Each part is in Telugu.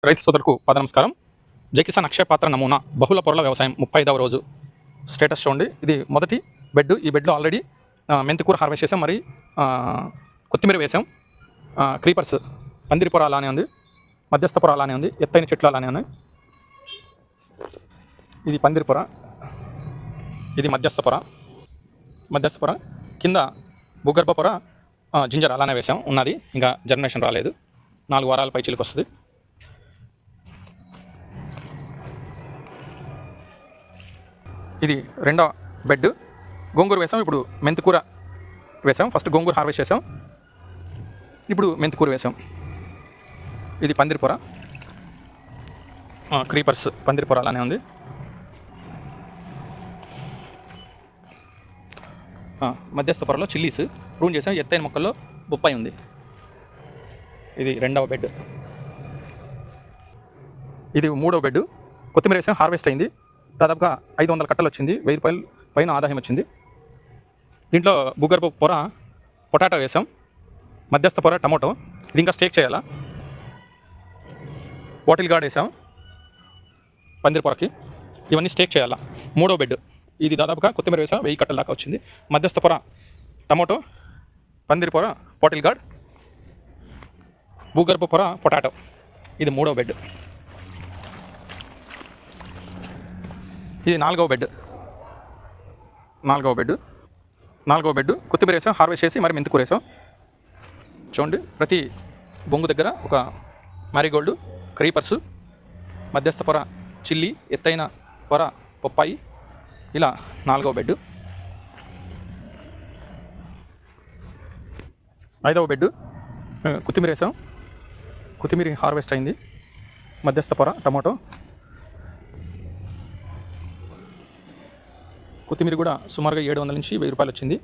రైతు సోదరులకు పాద నమస్కారం. జై కిసాన్ అక్షయ పాత్ర నమూనా బహుళ పొరల వ్యవసాయం 35వ రోజు స్టేటస్ చూడండి. ఇది మొదటి బెడ్. ఈ బెడ్లో ఆల్రెడీ మెంతికూర హార్వెస్ట్ చేసాం, మరి కొత్తిమీర వేసాం. క్రీపర్స్ పందిరి పొర అలానే ఉంది, మధ్యస్థ పొర అలానే ఉంది, ఎత్తైన చెట్లు అలానే ఉన్నాయి. ఇది పందిరి పొర, ఇది మధ్యస్థ పొర కింద భూగర్భ పొర జింజర్ అలానే వేసాం ఉన్నది. ఇంకా జర్మినేషన్ రాలేదు, 4 వారాల పైచిలకు వస్తుంది. ఇది రెండో బెడ్. గోంగూర వేసాం, ఇప్పుడు మెంతికూర వేసాం. ఫస్ట్ గోంగూర హార్వెస్ట్ చేసాం, ఇప్పుడు మెంతికూర వేసాం. ఇది పందిరి పొర, క్రీపర్స్ పందిరి పొర అలానే ఉంది. మధ్యస్థ పొరలో చిల్లీస్ ప్రూన్ చేసాం. ఎత్తైన మొక్కల్లో బొప్పాయి ఉంది. ఇది రెండవ బెడ్. ఇది మూడవ బెడ్. కొత్తిమీర వేసాం, హార్వెస్ట్ అయింది. దాదాపుగా 500 కట్టలు వచ్చింది, 1000 రూపాయలు పైన ఆదాయం వచ్చింది. దీంట్లో భూగర్భ పొర పొటాటో వేసాం, మధ్యస్థ పొర టమాటో. ఇది ఇంకా స్టేక్ చేయాలా. బాటిల్ గార్డ్ వేసాం పందిరి పొరకి, ఇవన్నీ స్టేక్ చేయాలా. మూడో బెడ్. ఇది దాదాపుగా కొత్తిమీర వేసాం, 1000 కట్టల దాకా వచ్చింది. మధ్యస్థ పొర టమాటో, పందిరి పొర బాటిల్ గార్డ్, భూగర్భ పొర పొటాటో. ఇది మూడో బెడ్. ఇది నాలుగవ బెడ్. కొత్తిమీర వేసాం, హార్వెస్ట్ చేసి మరి మెంతికూర వేసాం. చూడండి, ప్రతి బొంగు దగ్గర ఒక మ్యారీగోల్డ్, క్రీపర్సు, మధ్యస్థ పొర చిల్లీ, ఎత్తైన పొర బొప్పాయి. ఇలా నాలుగవ బెడ్. ఐదవ బెడ్. కొత్తిమీర వేసాం, కొత్తిమీర హార్వెస్ట్ అయింది. మధ్యస్థ పొర టమాటో, కొత్తిమీర కూడా సుమారుగా 700 నుంచి 1000 రూపాయలు వచ్చింది.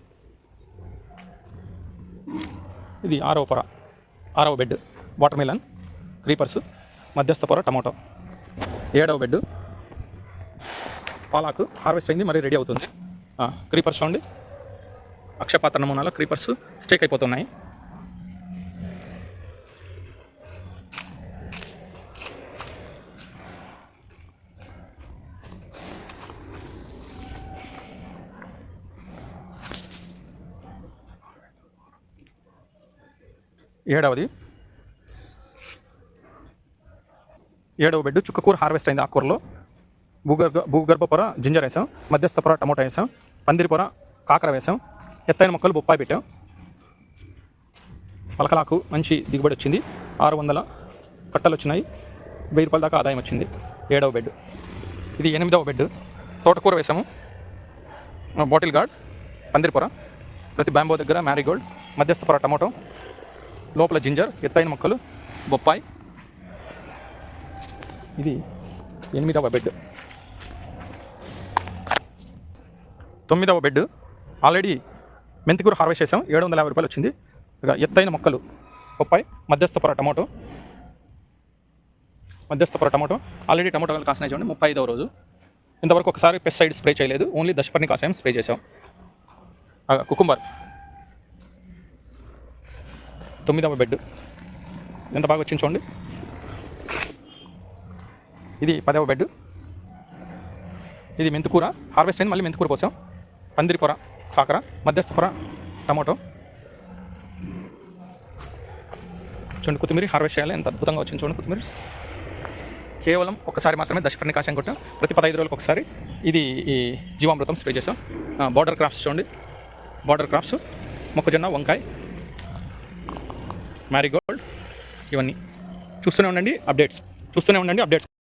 ఇది ఆరవ బెడ్. వాటర్ మిలన్, క్రీపర్స్, మధ్యస్థ పొర టమాటో. ఏడవ బెడ్. పాలాకు హార్వెస్ట్ అయింది, మరి రెడీ అవుతుంది. క్రీపర్స్ చూడండి, అక్షయపాత్ర నమూనాలో క్రీపర్స్ స్టేక్ అయిపోతున్నాయి. ఏడవ బెడ్. చుక్కకూర హార్వెస్ట్ అయింది. ఆకుకూరలో భూగర్భ పొర జింజర్ వేసాం, మధ్యస్థ పొర టమోటా వేసాం, పందిరి పొర కాకర వేసాం, ఎత్తైన మొక్కలు బొప్పాయి పెట్టాం. పలకలాకు మంచి దిగుబడి వచ్చింది. 600 కట్టలు వచ్చినాయి, 1000 రూపాయల దాకా ఆదాయం వచ్చింది. ఏడవ బెడ్. ఇది ఎనిమిదవ బెడ్. తోటకూర వేసాము, బాటిల్ గార్డ్, పందిరి పొర, ప్రతి బ్యాంబో దగ్గర మ్యారీగోల్డ్, మధ్యస్థ పొర టమాటో, లోపల జింజర్, ఎత్తైన మొక్కలు బొప్పాయి. ఇది 8వ బెడ్. 9వ బెడ్. ఆల్రెడీ మెంతికూర హార్వెస్ట్ చేసాం, 750 రూపాయలు వచ్చింది. ఇక ఎత్తైన మొక్కలు బొప్పాయి, మధ్యస్థ పొర టమాటో. ఆల్రెడీ టమాటోలు కాసినాయి చూడండి. 35వ రోజు. ఇంతవరకు ఒకసారి పెస్టిసైడ్ స్ప్రే చేయలేదు, ఓన్లీ దశపర్ణి కాసాయం స్ప్రే చేసాం. కుకుంబర్. 9వ బెడ్. ఎంత బాగా వచ్చింది చూడండి. ఇది 10వ బెడ్. ఇది మెంతికూర హార్వెస్ట్ అయింది, మళ్ళీ మెంతికూర పోసాం. పందిరి పొర కాకర, మధ్యస్థ పొర టమాటో. చూడండి, కొత్తిమీర హార్వెస్ట్ చేయాలి, ఎంత అద్భుతంగా వచ్చింది చూడండి. కొత్తిమీర కేవలం ఒకసారి మాత్రమే దశపర్ణి కాసాయం కొట్టాం, ప్రతి 15 రోజులకు ఒకసారి. ఇది ఈ జీవామృతం స్ప్రే చేసాం. బార్డర్ క్రాప్స్ చూడండి, మొక్కజొన్న, వంకాయ, మ్యారీగోల్డ్. ఇవన్నీ చూస్తూనే ఉండండి అప్డేట్స్.